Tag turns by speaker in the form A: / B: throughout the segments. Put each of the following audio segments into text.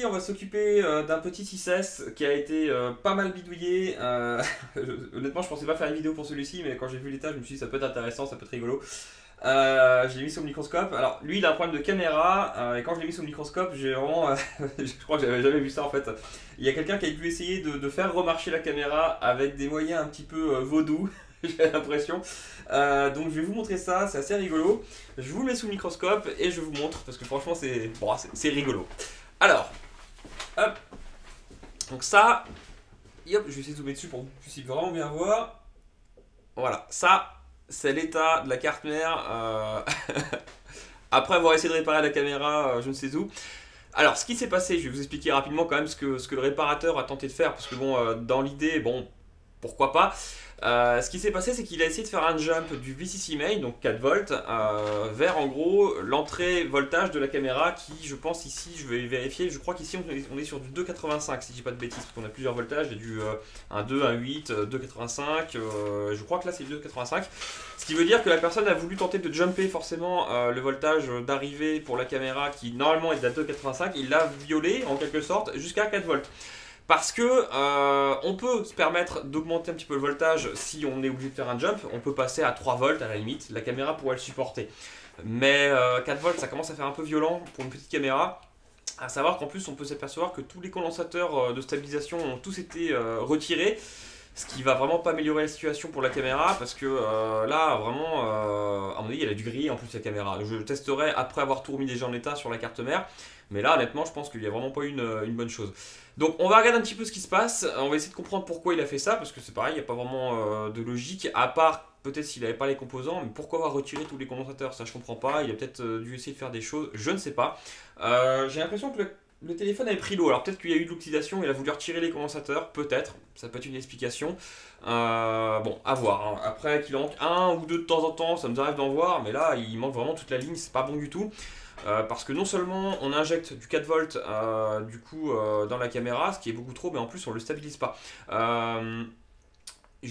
A: Aujourd'hui, on va s'occuper d'un petit 6S qui a été pas mal bidouillé. Honnêtement, je pensais pas faire une vidéo pour celui-ci, mais quand j'ai vu l'état, je me suis dit ça peut être intéressant, ça peut être rigolo. Je l'ai mis sous le microscope. Alors, lui, il a un problème de caméra, et quand je l'ai mis sous le microscope, j'ai vraiment. Je crois que j'avais jamais vu ça en fait. Il y a quelqu'un qui a dû essayer de faire remarcher la caméra avec des moyens un petit peu vaudous. J'ai l'impression. Donc je vais vous montrer ça, c'est assez rigolo. Je vous le mets sous le microscope et je vous montre parce que franchement c'est bon, c'est rigolo. Alors, hop. Donc ça, hop, je vais essayer de zoomer dessus pour que vous puissiez vraiment bien voir. Voilà, ça c'est l'état de la carte mère après avoir essayé de réparer la caméra je ne sais où. Alors ce qui s'est passé, je vais vous expliquer rapidement quand même ce que le réparateur a tenté de faire parce que bon, dans l'idée, bon, pourquoi pas. Ce qui s'est passé, c'est qu'il a essayé de faire un jump du VCC main, donc 4 volts, vers en gros l'entrée voltage de la caméra qui, je pense ici, je vais vérifier, je crois qu'ici on est sur du 2,85 si je dis pas de bêtises, parce qu'on a plusieurs voltages, il y a du 1, 2, 1, 8, 2,85, je crois que là c'est du 2,85. Ce qui veut dire que la personne a voulu tenter de jumper forcément le voltage d'arrivée pour la caméra qui normalement est à 2,85, il l'a violé en quelque sorte jusqu'à 4 volts. Parce que on peut se permettre d'augmenter un petit peu le voltage si on est obligé de faire un jump. On peut passer à 3 volts à la limite, la caméra pourrait le supporter. Mais 4 volts ça commence à faire un peu violent pour une petite caméra. À savoir qu'en plus on peut s'apercevoir que tous les condensateurs de stabilisation ont tous été retirés. Ce qui va vraiment pas améliorer la situation pour la caméra parce que là vraiment à mon avis il a dû griller en plus la caméra. Je testerai après avoir tout remis déjà en état sur la carte mère. Mais là honnêtement je pense qu'il n'y a vraiment pas eu une bonne chose. Donc on va regarder un petit peu ce qui se passe, on va essayer de comprendre pourquoi il a fait ça, parce que c'est pareil, il n'y a pas vraiment de logique, à part peut-être s'il n'avait pas les composants, mais pourquoi avoir retiré tous les condensateurs, ça je comprends pas, il a peut-être dû essayer de faire des choses, je ne sais pas. J'ai l'impression que le téléphone avait pris l'eau, alors peut-être qu'il y a eu de l'oxydation, il a voulu retirer les condensateurs, peut-être, ça peut être une explication. Bon, à voir, hein. Après qu'il en manque un ou deux de temps en temps, ça nous arrive d'en voir, mais là il manque vraiment toute la ligne, c'est pas bon du tout. Parce que non seulement on injecte du 4 volts du coup dans la caméra, ce qui est beaucoup trop, mais en plus on le stabilise pas. Je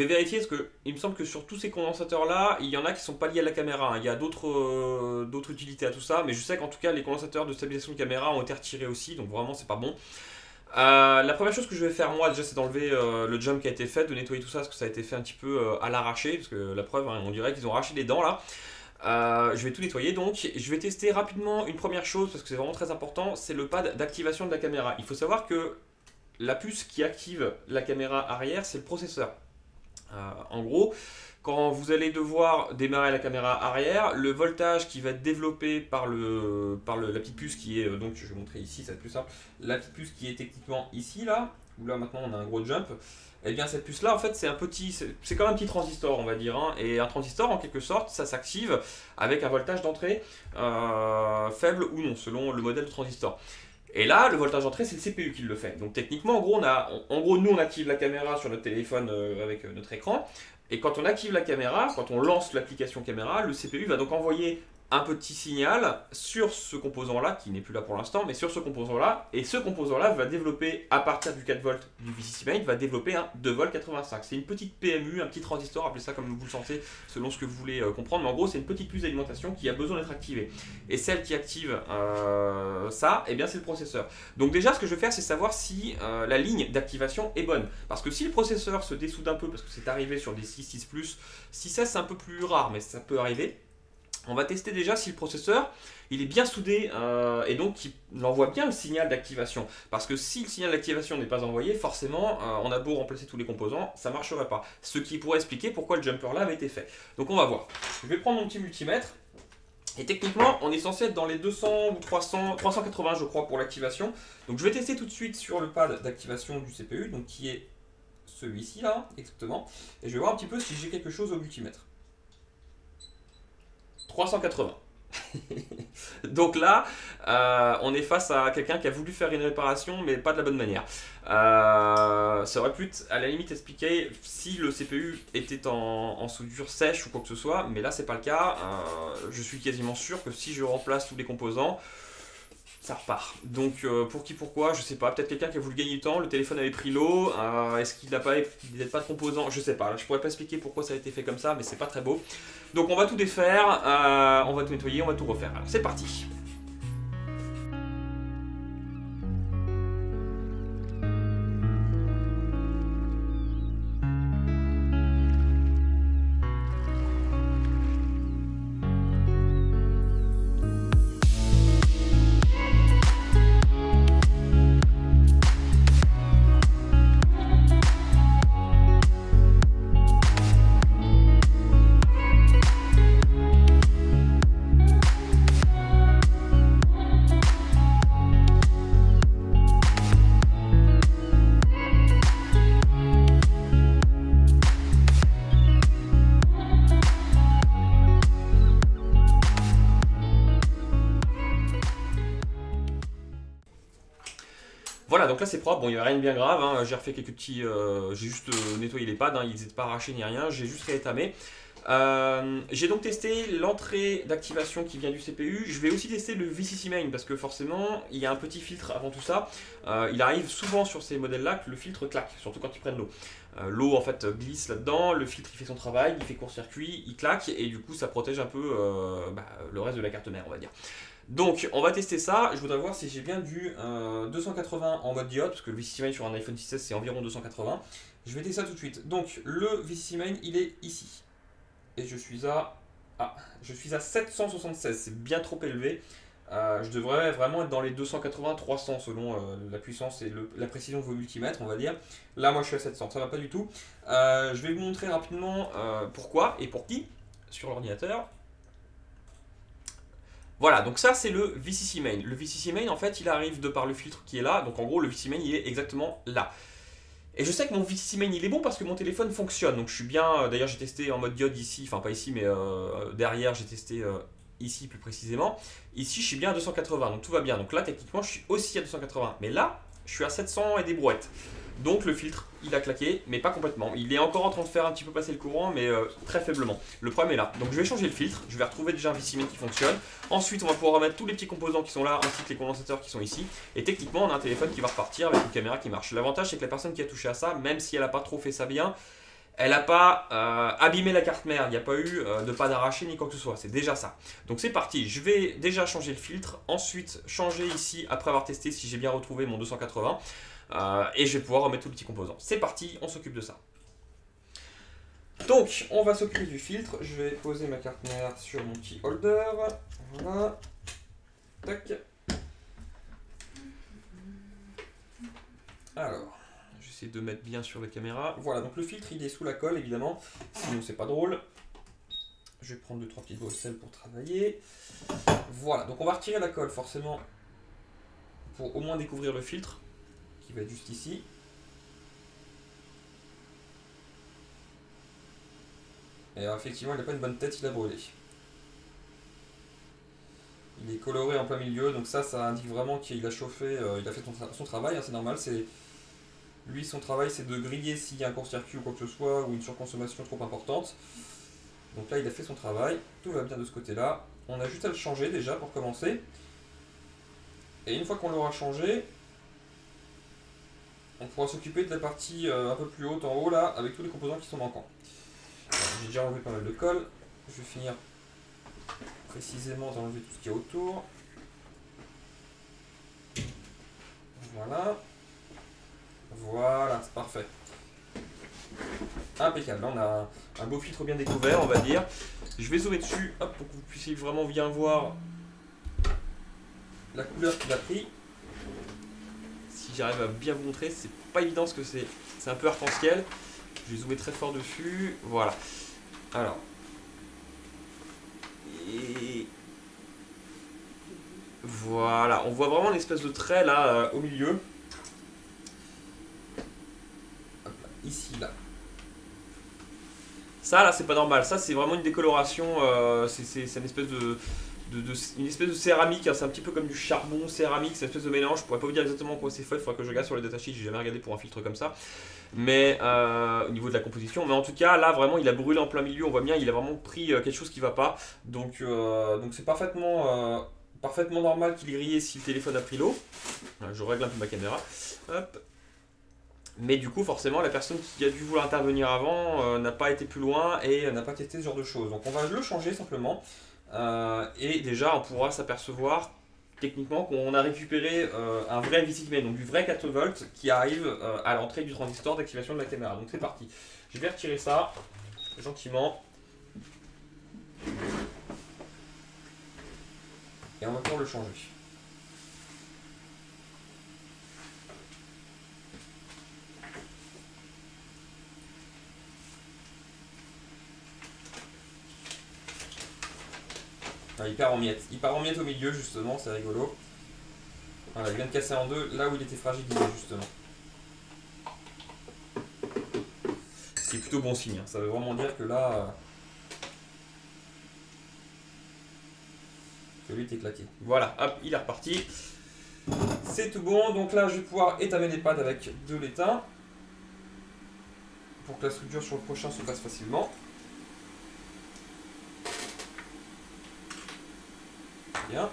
A: vais vérifier parce que il me semble que sur tous ces condensateurs là, il y en a qui sont pas liés à la caméra, hein. Il y a d'autres utilités à tout ça, mais je sais qu'en tout cas les condensateurs de stabilisation de caméra ont été retirés aussi, donc vraiment c'est pas bon. La première chose que je vais faire moi déjà c'est d'enlever le jump qui a été fait, de nettoyer tout ça parce que ça a été fait un petit peu à l'arraché, parce que la preuve, hein, on dirait qu'ils ont arraché les dents là. Je vais tout nettoyer donc, je vais tester rapidement une première chose parce que c'est vraiment très important, c'est le pad d'activation de la caméra. Il faut savoir que la puce qui active la caméra arrière c'est le processeur. En gros, quand vous allez devoir démarrer la caméra arrière, le voltage qui va être développé par la petite puce qui est, donc je vais montrer ici, ça va être plus simple, la petite puce qui est techniquement ici là, où là maintenant on a un gros jump. Et bien cette puce là en fait c'est un petit, c'est comme un petit transistor on va dire, hein. Et un transistor en quelque sorte ça s'active avec un voltage d'entrée faible ou non selon le modèle de transistor. Et là le voltage d'entrée c'est le CPU qui le fait. Donc techniquement en gros, nous on active la caméra sur notre téléphone avec notre écran. Et quand on active la caméra, quand on lance l'application caméra, le CPU va donc envoyer un petit signal sur ce composant là, qui n'est plus là pour l'instant, mais sur ce composant là, et ce composant là va développer, à partir du 4 volts du VCC main, va développer un 2 volts 85. C'est une petite PMU, un petit transistor, appelez ça comme vous le sentez, selon ce que vous voulez comprendre, mais en gros c'est une petite puce d'alimentation qui a besoin d'être activée. Et celle qui active ça, eh bien c'est le processeur. Donc déjà ce que je vais faire c'est savoir si la ligne d'activation est bonne. Parce que si le processeur se dessoude un peu, parce que c'est arrivé sur des 6.6+, 6S c'est un peu plus rare, mais ça peut arriver. On va tester déjà si le processeur il est bien soudé et donc il envoie bien le signal d'activation. Parce que si le signal d'activation n'est pas envoyé, forcément on a beau remplacer tous les composants, ça ne marcherait pas. Ce qui pourrait expliquer pourquoi le jumper là avait été fait. Donc on va voir. Je vais prendre mon petit multimètre. Et techniquement, on est censé être dans les 200 ou 300, 380 je crois pour l'activation. Donc je vais tester tout de suite sur le pad d'activation du CPU, donc qui est celui-ci là, exactement. Et je vais voir un petit peu si j'ai quelque chose au multimètre. 380. Donc là, on est face à quelqu'un qui a voulu faire une réparation, mais pas de la bonne manière. Ça aurait pu à la limite expliquer si le CPU était en soudure sèche ou quoi que ce soit, mais là c'est pas le cas. Je suis quasiment sûr que si je remplace tous les composants, ça repart. Donc pour qui, pourquoi, je sais pas. Peut-être quelqu'un qui a voulu gagner du temps, le téléphone avait pris l'eau, est-ce qu'il n'a pas de composants, je sais pas. Je pourrais pas expliquer pourquoi ça a été fait comme ça, mais c'est pas très beau. Donc on va tout défaire, on va tout nettoyer, on va tout refaire. Alors c'est parti. voilà, donc là c'est propre, bon il n'y a rien de bien grave, hein. J'ai refait quelques petits, j'ai juste nettoyé les pads, hein. Ils n'étaient pas arrachés ni rien, j'ai juste réétamé. J'ai donc testé l'entrée d'activation qui vient du CPU. Je vais aussi tester le VCC Main parce que forcément il y a un petit filtre avant tout ça. Il arrive souvent sur ces modèles là que le filtre claque, surtout quand ils prennent l'eau. L'eau en fait glisse là-dedans, le filtre il fait son travail, il fait court-circuit, il claque et du coup ça protège un peu le reste de la carte mère, on va dire. Donc on va tester ça, je voudrais voir si j'ai bien du 280 en mode diode parce que le VCC Main sur un iPhone 6S c'est environ 280. Je vais tester ça tout de suite. Donc le VCC Main il est ici. Et je suis à 776, c'est bien trop élevé. Je devrais vraiment être dans les 280-300 selon la puissance et la précision de vos multimètres, on va dire. Là, moi, je suis à 700, ça va pas du tout. Je vais vous montrer rapidement pourquoi et pour qui sur l'ordinateur. Voilà, donc ça, c'est le VCC Main. Le VCC Main, en fait, il arrive de par le filtre qui est là. Donc, en gros, le VCC Main, il est exactement là. Et je sais que mon VCC Main il est bon parce que mon téléphone fonctionne, donc je suis bien, d'ailleurs j'ai testé en mode diode ici, enfin pas ici mais derrière j'ai testé ici plus précisément. Ici je suis bien à 280, donc tout va bien, donc là techniquement je suis aussi à 280, mais là je suis à 700 et des brouettes. Donc le filtre il a claqué, mais pas complètement, il est encore en train de faire un petit peu passer le courant, mais très faiblement. Le problème est là, donc je vais changer le filtre, je vais retrouver déjà un VCC Main qui fonctionne. Ensuite on va pouvoir remettre tous les petits composants qui sont là, ainsi que les condensateurs qui sont ici. Et techniquement on a un téléphone qui va repartir avec une caméra qui marche. L'avantage c'est que la personne qui a touché à ça, même si elle n'a pas trop fait ça bien, elle n'a pas abîmé la carte mère, il n'y a pas eu de pas d'arraché ni quoi que ce soit, c'est déjà ça. Donc c'est parti, je vais déjà changer le filtre, ensuite changer ici après avoir testé si j'ai bien retrouvé mon 280. Et je vais pouvoir remettre tous les petits composants. C'est parti, on s'occupe de ça. Donc, on va s'occuper du filtre. Je vais poser ma carte mère sur mon petit holder. Voilà. Tac. Alors, j'essaie de mettre bien sur la caméra. Voilà, donc le filtre, il est sous la colle, évidemment. Sinon, c'est pas drôle. Je vais prendre 2-3 petites brosses pour travailler. Voilà, donc on va retirer la colle, forcément, pour au moins découvrir le filtre, qui va être juste ici. Et alors, effectivement, il n'a pas une bonne tête, il a brûlé. Il est coloré en plein milieu, donc ça indique vraiment qu'il a chauffé, il a fait son travail, hein, c'est normal. Lui, son travail, c'est de griller s'il y a un court-circuit ou quoi que ce soit, ou une surconsommation trop importante. Donc là, il a fait son travail, tout va bien de ce côté-là. On a juste à le changer déjà pour commencer. Et une fois qu'on l'aura changé, on pourra s'occuper de la partie un peu plus haute en haut là, avec tous les composants qui sont manquants. J'ai déjà enlevé pas mal de colle. Je vais finir précisément d'enlever tout ce qu'il y a autour. Voilà. Voilà, c'est parfait. Impeccable. Là, on a un beau filtre bien découvert, on va dire. Je vais zoomer dessus hop, pour que vous puissiez vraiment bien voir la couleur qu'il a pris. Si j'arrive à bien vous montrer, c'est pas évident parce que c'est un peu arc-en-ciel. Je vais zoomer très fort dessus. Voilà. Alors. Et voilà. On voit vraiment une espèce de trait là au milieu. Hop là, ici, là. Ça, là, c'est pas normal. Ça, c'est vraiment une décoloration. C'est une espèce une espèce de céramique, hein. C'est un petit peu comme du charbon céramique, c'est une espèce de mélange. Je pourrais pas vous dire exactement quoi c'est fait, il faudra que je regarde sur les datasheets, j'ai jamais regardé pour un filtre comme ça. Mais au niveau de la composition, mais en tout cas là vraiment il a brûlé en plein milieu, on voit bien, il a vraiment pris quelque chose qui va pas. Donc c'est parfaitement normal qu'il ait grillé si le téléphone a pris l'eau. Je règle un peu ma caméra. Hop. Mais du coup, forcément, la personne qui a dû vouloir intervenir avant n'a pas été plus loin et n'a pas testé ce genre de choses. Donc on va le changer simplement. Et déjà, on pourra s'apercevoir techniquement qu'on a récupéré un vrai VCC Main, donc du vrai 4 volts qui arrive à l'entrée du transistor d'activation de la caméra. Donc c'est parti. Je vais retirer ça gentiment. Et on va pouvoir le changer. Ah, il part en miettes. Il part en miettes au milieu, justement, c'est rigolo. Voilà, il vient de casser en deux là où il était fragilisé, justement. Ce qui est plutôt bon signe. Hein. Ça veut vraiment dire que là, que lui était claqué. Voilà, hop, il est reparti. c'est tout bon. Donc là, je vais pouvoir étamer les pads avec de l'étain pour que la soudure sur le prochain se fasse facilement. Bien.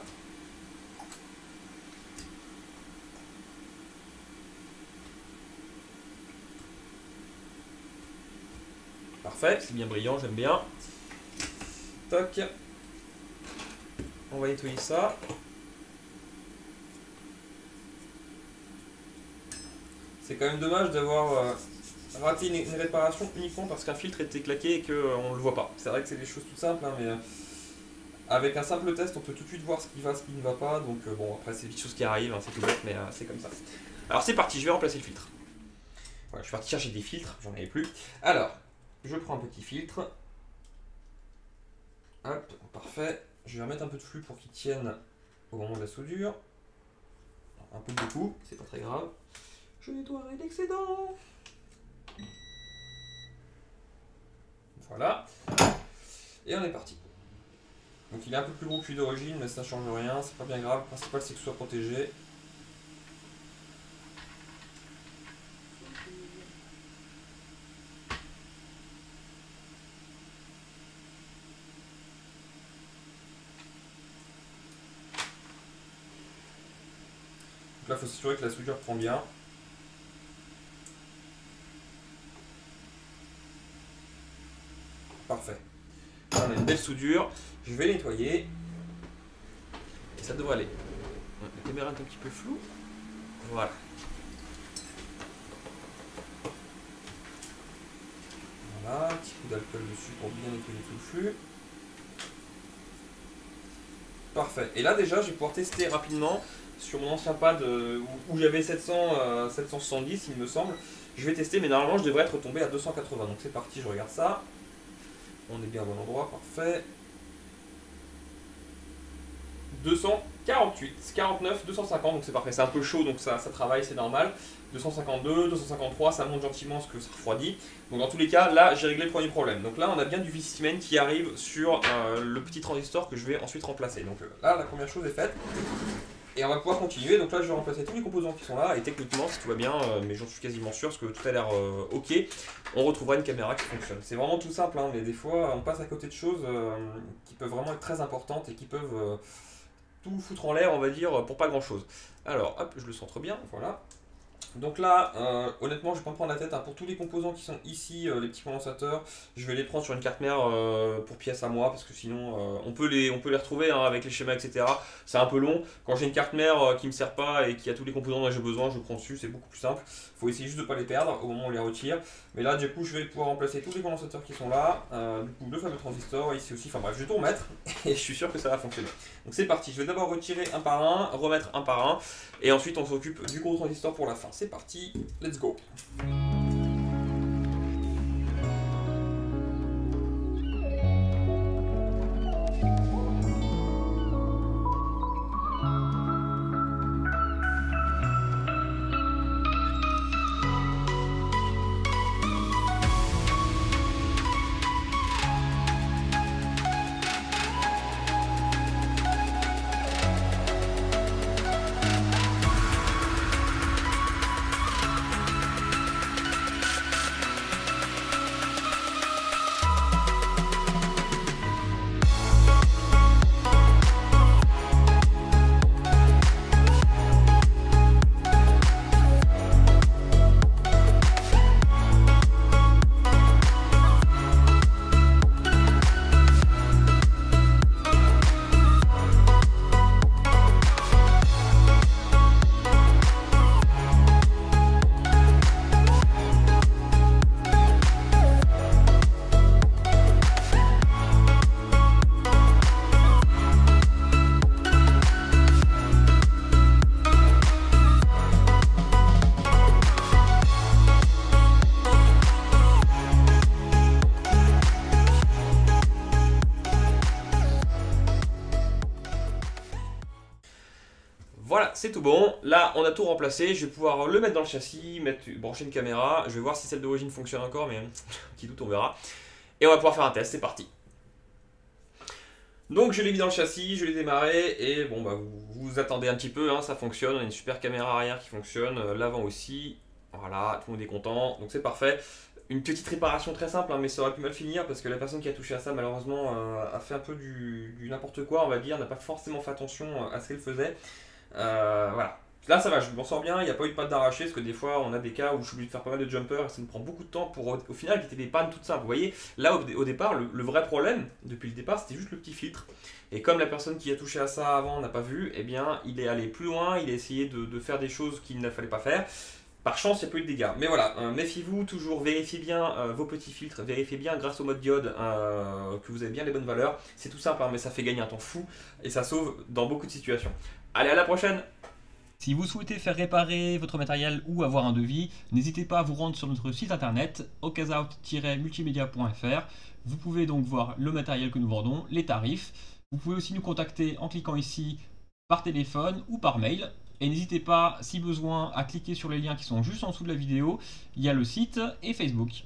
A: Parfait, c'est bien brillant, j'aime bien. Toc. On va nettoyer ça. C'est quand même dommage d'avoir raté une réparation uniquement parce qu'un filtre était claqué et qu'on ne le voit pas. C'est vrai que c'est des choses tout simples, hein, mais avec un simple test, on peut tout de suite voir ce qui va, ce qui ne va pas. Donc bon, après c'est des choses qui arrivent, hein, c'est tout bête, mais c'est comme ça. Alors c'est parti, je vais remplacer le filtre. Voilà, je suis parti chercher des filtres, j'en avais plus. Alors, je prends un petit filtre. Hop, parfait. Je vais remettre un peu de flux pour qu'il tienne au moment de la soudure. Un peu beaucoup, c'est pas très grave. Je nettoierai l'excédent. Voilà. Et on est parti. Donc il est un peu plus gros que celui d'origine, mais ça ne change rien, c'est pas bien grave. Le principal c'est que ce soit protégé. Donc là il faut s'assurer que la soudure prend bien. Parfait. Là, on a une belle soudure. Je vais nettoyer. Et ça devrait aller. La caméra est un petit peu floue. Voilà. Voilà, un petit coup d'alcool dessus pour bien nettoyer tout le flux. Parfait. Et là déjà, je vais pouvoir tester rapidement sur mon ancien pad où j'avais 770, il me semble. Je vais tester, mais normalement, je devrais être tombé à 280. Donc c'est parti, je regarde ça. On est bien au bon endroit, parfait. 248, 49, 250, donc c'est parfait. C'est un peu chaud, donc ça travaille, c'est normal. 252, 253, ça monte gentiment parce que ça refroidit. Donc dans tous les cas, là, j'ai réglé le premier problème. Donc là, on a bien du VCMain qui arrive sur le petit transistor que je vais ensuite remplacer. Donc là, la première chose est faite. Et on va pouvoir continuer. Donc là, je vais remplacer tous les composants qui sont là. Et techniquement, si tout va bien, mais j'en suis quasiment sûr, parce que tout a l'air ok, on retrouvera une caméra qui fonctionne. C'est vraiment tout simple, hein, mais des fois, on passe à côté de choses qui peuvent vraiment être très importantes et qui peuvent tout foutre en l'air, on va dire, pour pas grand chose. Alors, hop, je le centre bien, voilà. Donc là, honnêtement, je vais pas me prendre la tête, hein. Pour tous les composants qui sont ici, les petits condensateurs, je vais les prendre sur une carte mère pour pièce à moi, parce que sinon on peut les retrouver, hein, avec les schémas, etc. C'est un peu long. Quand j'ai une carte mère qui me sert pas et qui a tous les composants dont j'ai besoin, je prends dessus, c'est beaucoup plus simple. Faut essayer juste de pas les perdre au moment où on les retire. Mais là, du coup, je vais pouvoir remplacer tous les condensateurs qui sont là, du coup le fameux transistor ici aussi. Enfin bref, je vais tout remettre et je suis sûr que ça va fonctionner. Donc c'est parti. Je vais d'abord retirer un par un, remettre un par un, et ensuite on s'occupe du gros transistor pour la fin. C'est parti, let's go. Voilà, c'est tout bon. Là, on a tout remplacé. Je vais pouvoir le mettre dans le châssis, brancher une caméra. Je vais voir si celle d'origine fonctionne encore, mais qui doute, on verra. Et on va pouvoir faire un test. C'est parti. Donc je l'ai mis dans le châssis, je l'ai démarré et bon bah vous attendez un petit peu, hein, ça fonctionne, on a une super caméra arrière qui fonctionne, l'avant aussi, voilà, tout le monde est content, donc c'est parfait. Une petite réparation très simple, hein, mais ça aurait pu mal finir parce que la personne qui a touché à ça malheureusement a fait un peu du n'importe quoi, on va dire, n'a pas forcément fait attention à ce qu'elle faisait. Voilà. Là ça va, je m'en sors bien, il n'y a pas eu de patte d'arraché, parce que des fois on a des cas où je suis obligé de faire pas mal de jumpers et ça me prend beaucoup de temps pour au final éviter des pannes toutes simples. Vous voyez, là au départ, le vrai problème depuis le départ c'était juste le petit filtre. Et comme la personne qui a touché à ça avant n'a pas vu, eh bien il est allé plus loin, il a essayé de faire des choses qu'il ne fallait pas faire. Par chance, il n'y a pas eu de dégâts. Mais voilà, méfiez-vous, toujours vérifiez bien vos petits filtres, vérifiez bien grâce au mode diode que vous avez bien les bonnes valeurs. C'est tout simple, hein, mais ça fait gagner un temps fou et ça sauve dans beaucoup de situations. Allez, à la prochaine!
B: Si vous souhaitez faire réparer votre matériel ou avoir un devis, n'hésitez pas à vous rendre sur notre site internet okazout-multimedia.fr. Vous pouvez donc voir le matériel que nous vendons, les tarifs. Vous pouvez aussi nous contacter en cliquant ici par téléphone ou par mail. Et n'hésitez pas, si besoin, à cliquer sur les liens qui sont juste en dessous de la vidéo. Il y a le site et Facebook.